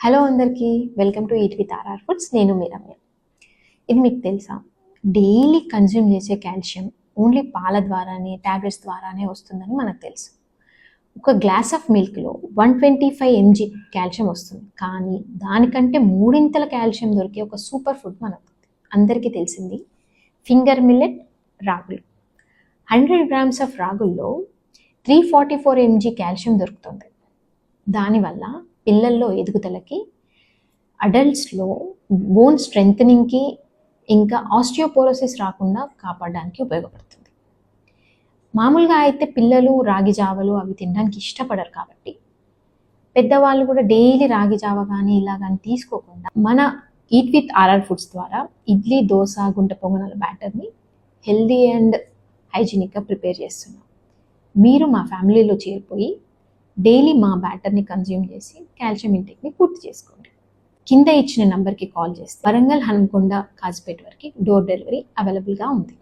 Hello అందరికీ, welcome to eat with RR foods. నేను మీ రమ్య. ఇది మీకు తెలుసా, డైలీ కన్జ్యూమ్ చేసే కాల్షియం ఓన్లీ పాల ద్వారానే, ట్యాబ్లెట్స్ ద్వారానే వస్తుందని మనకు తెలుసు. ఒక గ్లాస్ ఆఫ్ మిల్క్లో 125 mg కాల్షియం వస్తుంది, కానీ దానికంటే మూడింతల కాల్షియం దొరికే ఒక సూపర్ ఫుడ్ మనకు అందరికీ తెలిసింది ఫింగర్ మిల్లెట్, రాగులు. 100 grams ఆఫ్ రాగుల్లో 344 mg కాల్షియం దొరుకుతుంది. దానివల్ల పిల్లల్లో ఎదుగుదలకి, అడల్ట్స్లో బోన్ స్ట్రెంథనింగ్కి, ఇంకా ఆస్టియోపోరోసిస్ రాకుండా కాపాడడానికి ఉపయోగపడుతుంది. మామూలుగా అయితే పిల్లలు రాగి జావలు అవి తినడానికి ఇష్టపడరు, కాబట్టి పెద్దవాళ్ళు కూడా డైలీ రాగి జావ కానీ ఇలా కానీ తీసుకోకుండా మన ఈట్ విత్ ఆర్ఆర్ ఫుడ్స్ ద్వారా ఇడ్లీ, దోశ, గుంట పొంగనాల బ్యాటర్ని హెల్దీ అండ్ హైజీనిక్గా ప్రిపేర్ చేస్తున్నాం. మీరు మా ఫ్యామిలీలో చేరిపోయి డైలీ మా బ్యాటర్ని కన్జ్యూమ్ చేసి కాల్షియం ఇంటేక్ని పూర్తి చేసుకోండి. కింద ఇచ్చిన నంబర్కి కాల్ చేస్తే వరంగల్, హన్మకొండ, కాజిపేట వరకు డోర్ డెలివరీ అవైలబుల్గా ఉంది.